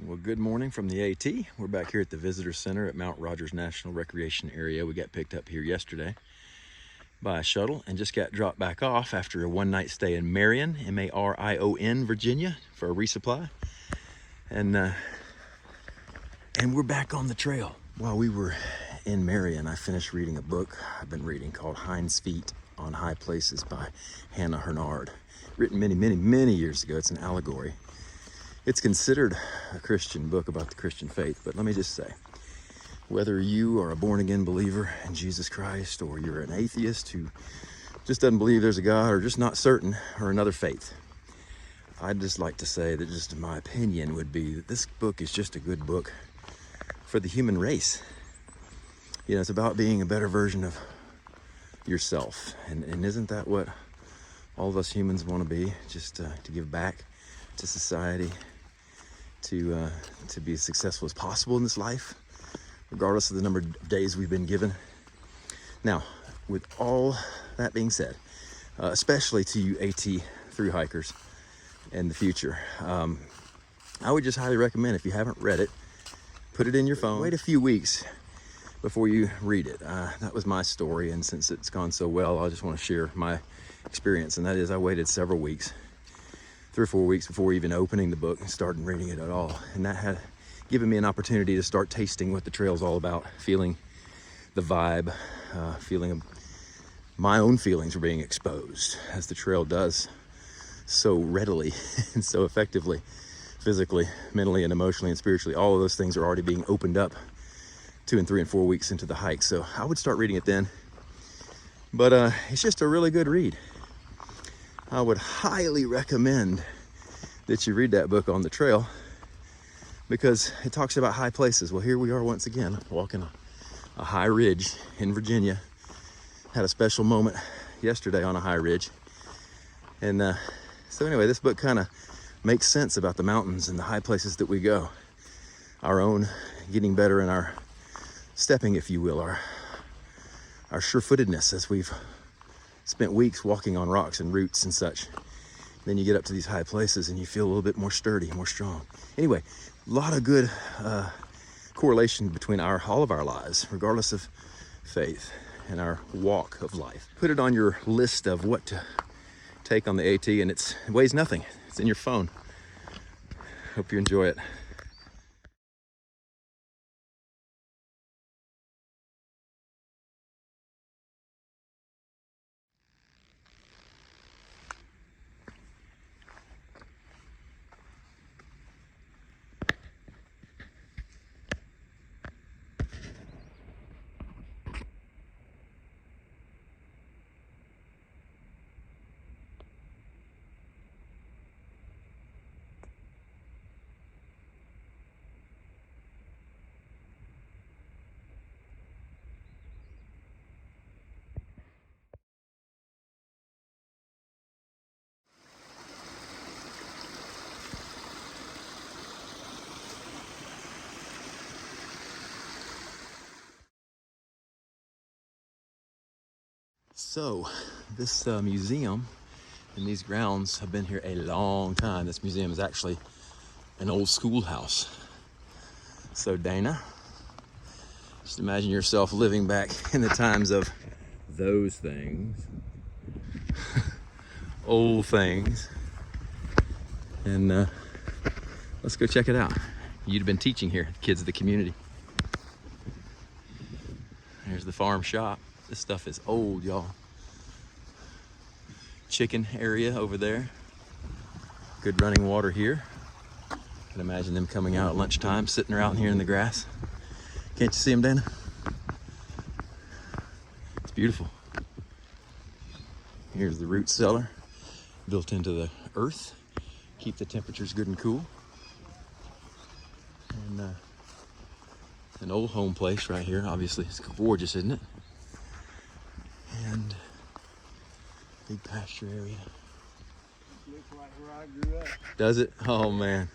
Well, good morning from the AT. We're back here at the Visitor Center at Mount Rogers National Recreation Area. We got picked up here yesterday by a shuttle and just got dropped back off after a one-night stay in Marion, M-A-R-I-O-N, Virginia, for a resupply. And we're back on the trail. While we were in Marion, I finished reading a book I've been reading called Hind's Feet on High Places by Hannah Hurnard. Written many years ago. It's an allegory. It's considered a Christian book about the Christian faith, but let me just say, whether you are a born-again believer in Jesus Christ or you're an atheist who just doesn't believe there's a God or just not certain or another faith, I'd just like to say that just my opinion would be that this book is just a good book for the human race. You know, it's about being a better version of yourself. And isn't that what all of us humans want to be? Just to give back to society, to be as successful as possible in this life, regardless of the number of days we've been given. Now, with all that being said, especially to you AT through hikers in the future, I would just highly recommend, if you haven't read it, put it in your phone. Wait a few weeks before you read it. That was my story, and since it's gone so well, I just want to share my experience, and that is I waited several weeks, 3 or 4 weeks before even opening the book and starting reading it at all. And that had given me an opportunity to start tasting what the trail's all about, feeling the vibe, feeling my own feelings were being exposed, as the trail does so readily and so effectively, physically, mentally, and emotionally and spiritually. All of those things are already being opened up 2 and 3 and 4 weeks into the hike. So I would start reading it then. But it's just a really good read. I would highly recommend that you read that book on the trail, because it talks about high places. Well, here we are once again, walking a high ridge in Virginia. Had a special moment yesterday on a high ridge. And so anyway, this book kind of makes sense about the mountains and the high places that we go. Our own getting better in our stepping, if you will, our sure-footedness as we've spent weeks walking on rocks and roots and such. Then you get up to these high places and you feel a little bit more sturdy, more strong. Anyway, a lot of good correlation between all of our lives, regardless of faith, and our walk of life. Put it on your list of what to take on the AT, and it weighs nothing. It's in your phone. Hope you enjoy it. So, this museum and these grounds have been here a long time. This museum is actually an old schoolhouse. So Dana, just imagine yourself living back in the times of those things, old things, and let's go check it out. You'd have been teaching here, kids of the community. There's the farm shop. This stuff is old, y'all. Chicken area over there. Good running water here. I can imagine them coming out at lunchtime, sitting around here in the grass. Can't you see them, Dana? It's beautiful. Here's the root cellar, built into the earth. Keep the temperatures good and cool. And an old home place right here. Obviously, it's gorgeous, isn't it? And big pasture area. Looks like where I grew up. Does it? Oh man.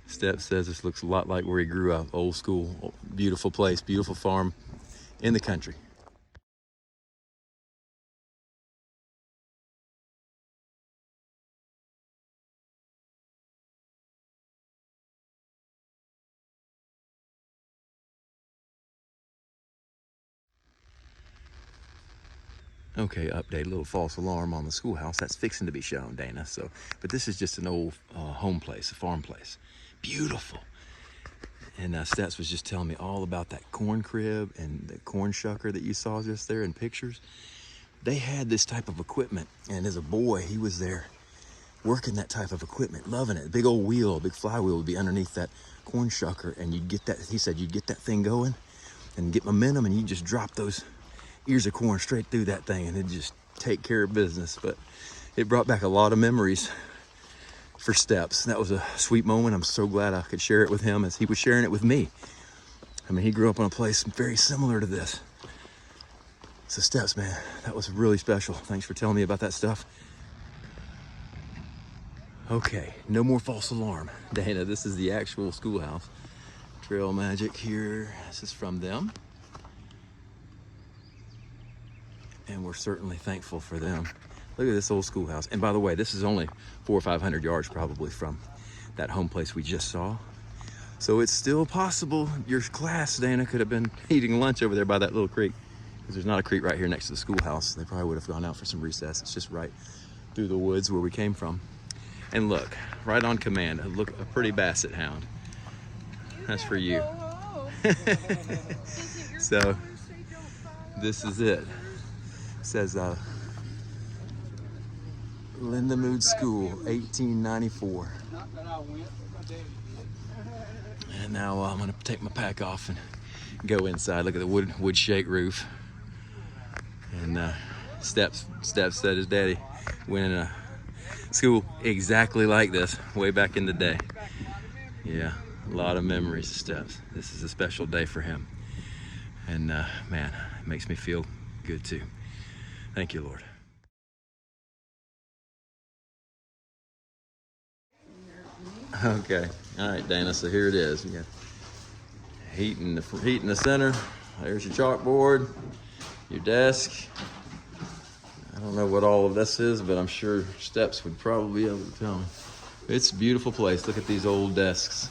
Steph says this looks a lot like where he grew up. Old school, beautiful place, beautiful farm in the country. Okay, update, a little false alarm on the schoolhouse. That's fixing to be shown, Dana. So, but this is just an old home place, a farm place. Beautiful. And Steps was just telling me all about that corn crib and the corn shucker that you saw just there in pictures. They had this type of equipment, and as a boy, he was there working that type of equipment, loving it. Big old wheel, big flywheel would be underneath that corn shucker, and you'd get that, he said, you'd get that thing going and get momentum, and you just drop those ears of corn straight through that thing, and it'd just take care of business. But it brought back a lot of memories for Steps. That was a sweet moment. I'm so glad I could share it with him as he was sharing it with me. I mean, he grew up in a place very similar to this. So Steps, man, that was really special. Thanks for telling me about that stuff. Okay, no more false alarm. Dana, this is the actual schoolhouse. Trail Magic here. This is from them. And we're certainly thankful for them. Look at this old schoolhouse. And by the way, this is only 400 or 500 yards probably from that home place we just saw. So it's still possible your class, Dana, could have been eating lunch over there by that little creek. Because there's not a creek right here next to the schoolhouse. They probably would have gone out for some recess. It's just right through the woods where we came from. And look, right on command, a pretty basset hound. That's for you. So this is it. It says Lindamood School, 1894. And now I'm gonna take my pack off and go inside. Look at the wood shake roof. And Steps said his daddy went in a school exactly like this way back in the day. Yeah, a lot of memories of Steps. This is a special day for him. And man, it makes me feel good too. Thank you, Lord. Okay, all right, Dana, so here it is. We got heat in the center. There's your chalkboard, your desk. I don't know what all of this is, but I'm sure Steps would probably be able to tell me. It's a beautiful place. Look at these old desks.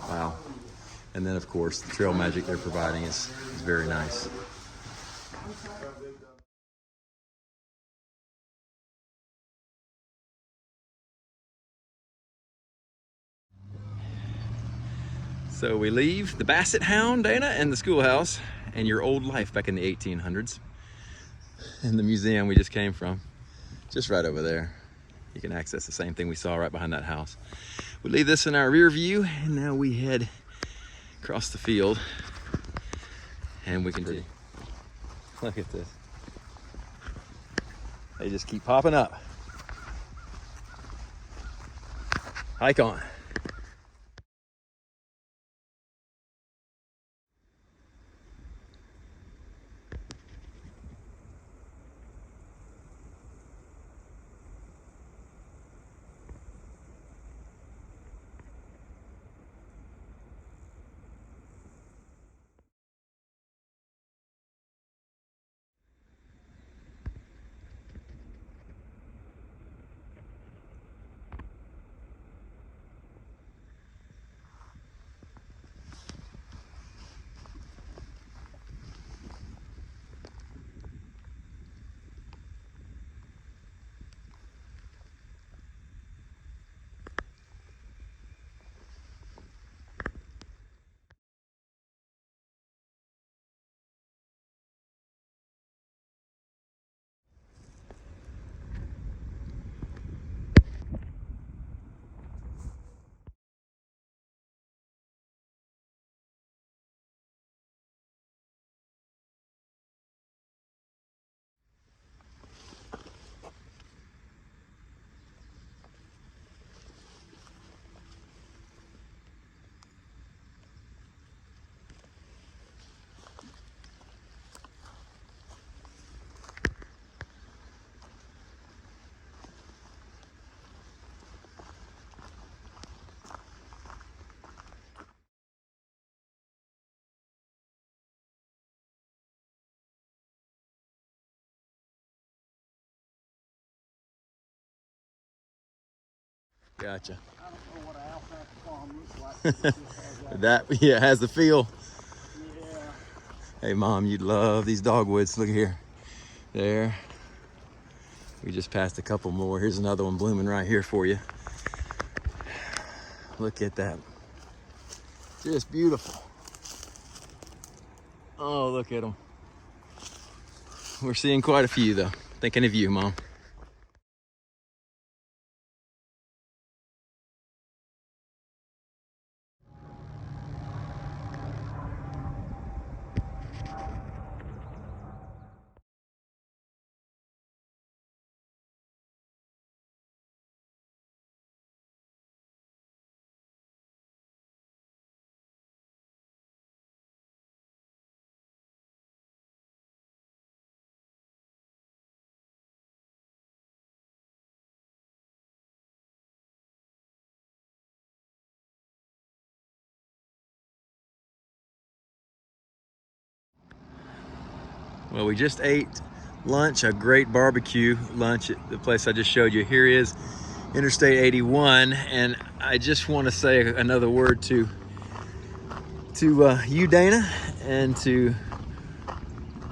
Wow. And then, of course, the trail magic they're providing is very nice. So we leave the Basset Hound, Dana, and the schoolhouse, and your old life back in the 1800s. And the museum we just came from, just right over there. You can access the same thing we saw right behind that house. We leave this in our rear view, and now we head across the field, and we continue. Look at this. They just keep popping up. Hike on. Gotcha. I don't know what an alfalfa farm looks like. That, yeah, has the feel. Yeah. Hey Mom, you'd love these dogwoods. Look here. There. We just passed a couple more. Here's another one blooming right here for you. Look at that. Just beautiful. Oh, look at them. We're seeing quite a few though. Thinking of you, Mom. Well, we just ate lunch, a great barbecue lunch at the place I just showed you. Here is Interstate 81, and I just want to say another word to you, Dana, and to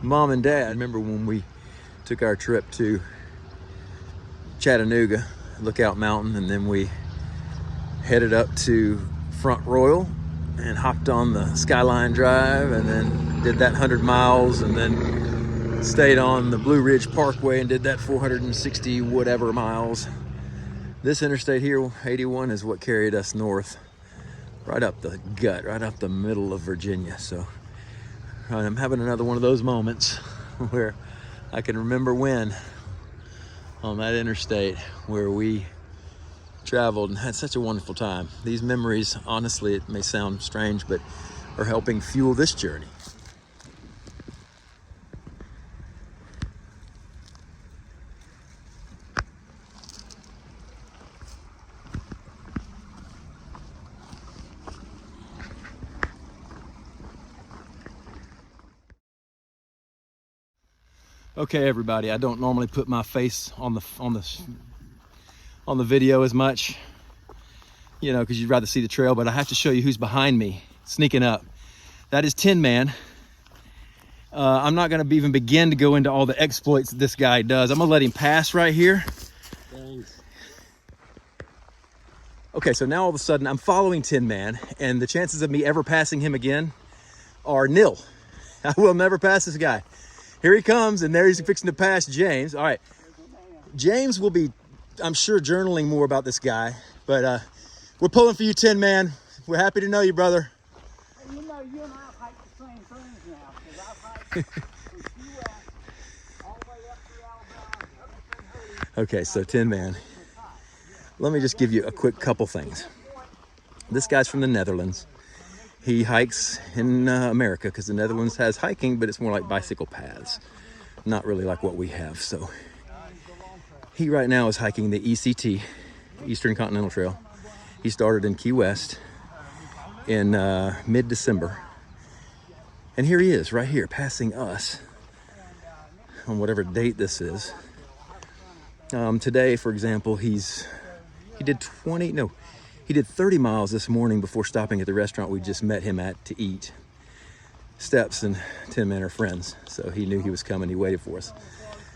Mom and Dad. Remember when we took our trip to Chattanooga, Lookout Mountain, and then we headed up to Front Royal and hopped on the Skyline Drive and then did that 100 miles and then stayed on the Blue Ridge Parkway and did that 460 whatever miles. This interstate here, 81, is what carried us north, right up the gut, right up the middle of Virginia. So I'm having another one of those moments where I can remember when on that interstate where we traveled and had such a wonderful time. These memories, honestly, it may sound strange, but are helping fuel this journey. Okay, everybody, I don't normally put my face on the video as much, you know, because you'd rather see the trail, but I have to show you who's behind me, sneaking up. That is Tin Man. I'm not gonna even begin to go into all the exploits that this guy does. I'm gonna let him pass right here. Thanks. Okay, so now all of a sudden I'm following Tin Man, and the chances of me ever passing him again are nil. I will never pass this guy. Here he comes, and there he's fixing to pass James. All right, James will be, I'm sure, journaling more about this guy, but we're pulling for you, Tin Man. We're happy to know you, brother. Hey, you know, you and I have hiked the same things now, because I've hiked from Key West all the way up through Alabama, up to St. Hurley. Okay, so Tin Man, let me just give you a quick couple things. This guy's from the Netherlands. He hikes in America because the Netherlands has hiking, but it's more like bicycle paths, not really like what we have. So he right now is hiking the ECT, Eastern Continental Trail. He started in Key West in mid-December. And here he is right here passing us on whatever date this is. Today, for example, he did 30 miles this morning before stopping at the restaurant we just met him at to eat. Steps and Tin Man are friends, so he knew he was coming. He waited for us.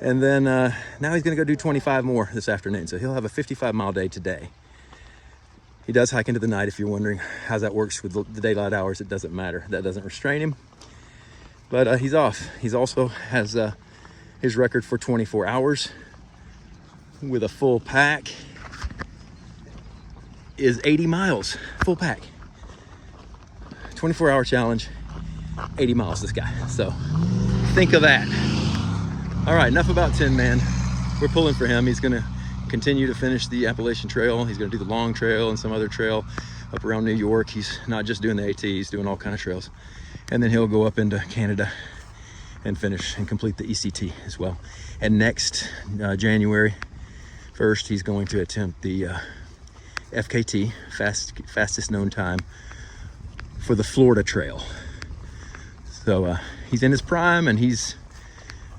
And then now he's gonna go do 25 more this afternoon. So he'll have a 55-mile day today. He does hike into the night. If you're wondering how that works with the daylight hours, it doesn't matter. That doesn't restrain him, but he's off. He's also has his record for 24 hours with a full pack is 80 miles, full pack. 24-hour challenge, 80 miles, this guy. So think of that. All right, enough about Tin Man. We're pulling for him. He's gonna continue to finish the Appalachian Trail. He's gonna do the long trail and some other trail up around New York. He's not just doing the AT, he's doing all kind of trails. And then he'll go up into Canada and finish and complete the ECT as well. And next January 1st, he's going to attempt the FKT, fastest known time, for the Florida Trail. So he's in his prime and he's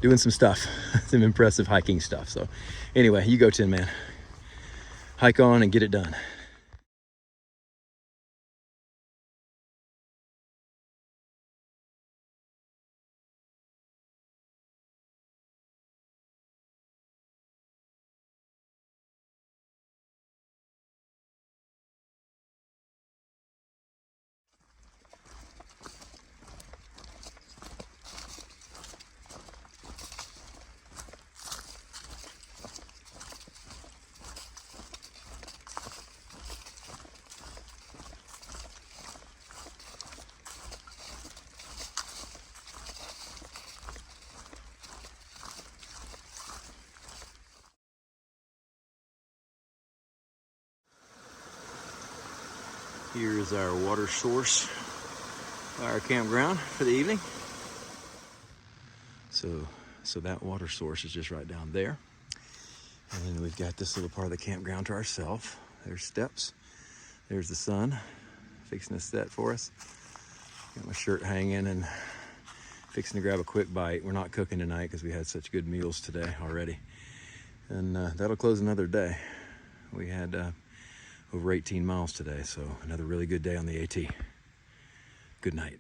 doing some stuff, some impressive hiking stuff. So anyway, you go, Tin Man. Hike on and get it done. Here is our water source by our campground for the evening. So that water source is just right down there. And then we've got this little part of the campground to ourselves. There's steps. There's the sun fixing to set for us. Got my shirt hanging and fixing to grab a quick bite. We're not cooking tonight because we had such good meals today already. And that'll close another day. We had over 18 miles today, so another really good day on the AT. Good night.